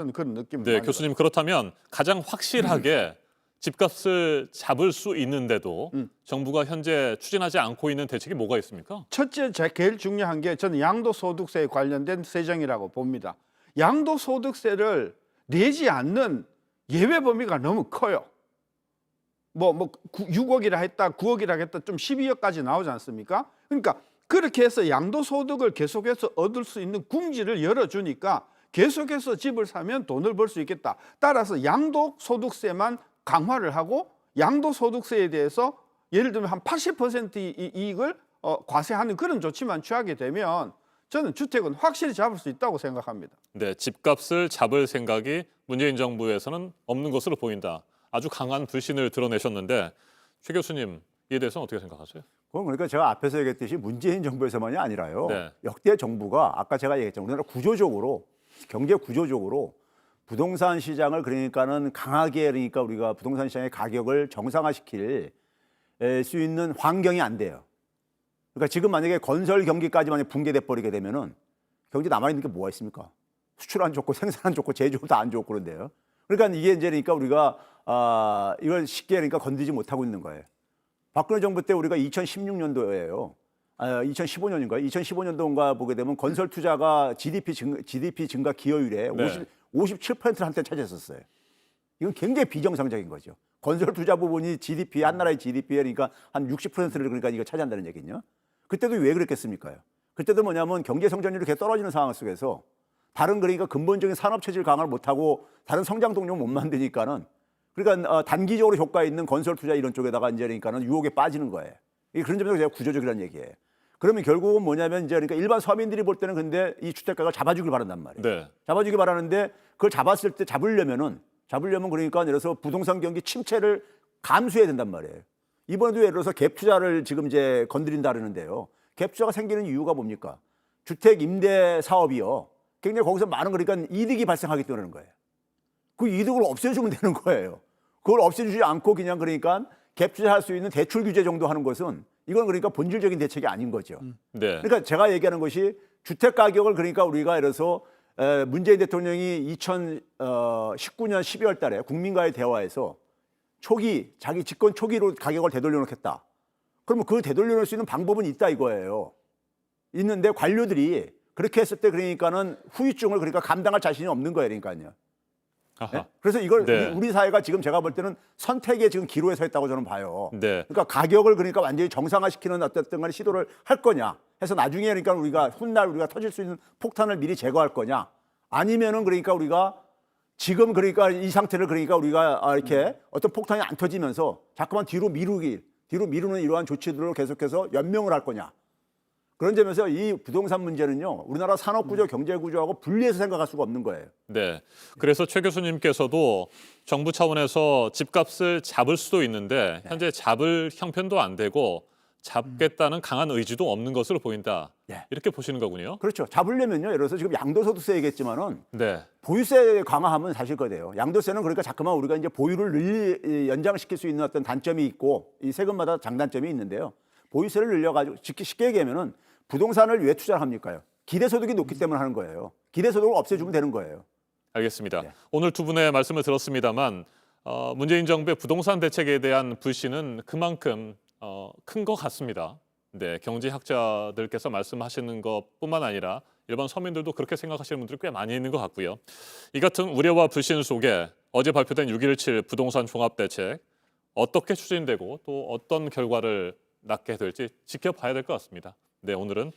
저는 그런 느낌을 네, 많이 교수님 그렇다면 가장 확실하게 집값을 잡을 수 있는데도 정부가 현재 추진하지 않고 있는 대책이 뭐가 있습니까? 첫째, 제일 중요한 게 저는 양도소득세에 관련된 세정이라고 봅니다. 양도소득세를 내지 않는 예외 범위가 너무 커요. 6억이라 했다, 9억이라 했다, 좀 12억까지 나오지 않습니까? 그러니까 그렇게 해서 양도소득을 계속해서 얻을 수 있는 궁지를 열어주니까 계속해서 집을 사면 돈을 벌 수 있겠다. 따라서 양도소득세만 강화를 하고 양도소득세에 대해서 예를 들면 한 80% 이익을 과세하는 그런 조치만 취하게 되면 저는 주택은 확실히 잡을 수 있다고 생각합니다. 네, 집값을 잡을 생각이 문재인 정부에서는 없는 것으로 보인다. 아주 강한 불신을 드러내셨는데 최 교수님 이에 대해서는 어떻게 생각하세요? 그건 그러니까 제가 앞에서 얘기했듯이 문재인 정부에서만이 아니라요. 네. 역대 정부가 아까 제가 얘기했죠. 우리나라 구조적으로 경제 구조적으로 부동산 시장을 그러니까는 강하게 그러니까 우리가 부동산 시장의 가격을 정상화시킬 수 있는 환경이 안 돼요. 그러니까 지금 만약에 건설 경기까지 만약 붕괴돼 버리게 되면은 경제 남아 있는 게 뭐가 있습니까? 수출 안 좋고 생산 안 좋고 제조업 다 안 좋고 그런데요. 그러니까 이게 이제 그러니까 우리가 이걸 쉽게 그러니까 건드리지 못하고 있는 거예요. 박근혜 정부 때 우리가 2016년도예요. 2015년인가요? 2015년도인가 보게 되면 건설 투자가 GDP 증가 기여율에 네. 57%를 한때 차지했었어요. 이건 굉장히 비정상적인 거죠. 건설 투자 부분이 GDP 한 나라의 GDP에 그러니까 한 60%를 그러니까 이거 차지한다는 얘기거든요. 그때도 왜 그랬겠습니까요? 그때도 뭐냐면 경제 성장률이 계속 떨어지는 상황 속에서 다른 그러니까 근본적인 산업 체질 강화를 못하고 다른 성장 동력을 못 만드니까는 그러니까 단기적으로 효과 있는 건설 투자 이런 쪽에다가 이제 그러니까는 유혹에 빠지는 거예요. 이게 그런 점에서 제가 구조적이라는 얘기예요. 그러면 결국은 뭐냐면 이제 그러니까 일반 서민들이 볼 때는 근데 이 주택가가 잡아주길 바란단 말이에요. 네. 잡아주길 바라는데 그걸 잡았을 때 잡으려면 그러니까 예를 들어서 부동산 경기 침체를 감수해야 된단 말이에요. 이번에도 예를 들어서 갭 투자를 지금 이제 건드린다 그러는데요. 갭 투자가 생기는 이유가 뭡니까? 주택 임대 사업이요. 굉장히 거기서 많은 그러니까 이득이 발생하기 때문에 그런 거예요. 그 이득을 없애주면 되는 거예요. 그걸 없애주지 않고 그냥 그러니까 갭 투자할 수 있는 대출 규제 정도 하는 것은 이건 그러니까 본질적인 대책이 아닌 거죠. 네. 그러니까 제가 얘기하는 것이 주택 가격을 그러니까 우리가 예를 들어서 문재인 대통령이 2019년 12월 달에 국민과의 대화에서 초기 자기 집권 초기로 가격을 되돌려 놓겠다. 그러면 그걸 되돌려 놓을 수 있는 방법은 있다 이거예요. 있는데 관료들이 그렇게 했을 때 그러니까는 후유증을 그러니까 감당할 자신이 없는 거예요. 그러니까요. 아하. 네? 그래서 이걸 네. 우리 사회가 지금 제가 볼 때는 선택에 지금 기로에 서 있다고 저는 봐요. 네. 그러니까 가격을 그러니까 완전히 정상화시키는 어떤 간에 시도를 할 거냐 해서 나중에 그러니까 우리가 훗날 우리가 터질 수 있는 폭탄을 미리 제거할 거냐 아니면은 그러니까 우리가 지금 그러니까 이 상태를 그러니까 우리가 이렇게 어떤 폭탄이 안 터지면서 자꾸만 뒤로 미루는 이러한 조치들로 계속해서 연명을 할 거냐. 그런 점에서 이 부동산 문제는요, 우리나라 산업구조, 경제구조하고 분리해서 생각할 수가 없는 거예요. 네. 그래서 최 교수님께서도 정부 차원에서 집값을 잡을 수도 있는데 현재 잡을 형편도 안 되고 잡겠다는 강한 의지도 없는 것으로 보인다. 네. 이렇게 보시는 거군요. 그렇죠. 잡으려면요, 예를 들어서 지금 양도소득세 얘기했지만은 네. 보유세 강화하면 사실 거예요. 양도세는 그러니까 자꾸만 우리가 이제 보유를 연장시킬 수 있는 어떤 단점이 있고 이 세금마다 장단점이 있는데요. 보유세를 늘려가지고 쉽게 얘기하면은 부동산을 왜 투자를 합니까요? 기대소득이 높기 때문에 하는 거예요. 기대소득을 없애주면 되는 거예요. 알겠습니다. 네. 오늘 두 분의 말씀을 들었습니다만 문재인 정부의 부동산 대책에 대한 불신은 그만큼 큰 것 같습니다. 네, 경제학자들께서 말씀하시는 것뿐만 아니라 일반 서민들도 그렇게 생각하시는 분들이 꽤 많이 있는 것 같고요. 이 같은 우려와 불신 속에 어제 발표된 6.17 부동산 종합대책 어떻게 추진되고 또 어떤 결과를 낳게 될지 지켜봐야 될 것 같습니다. 네, 오늘은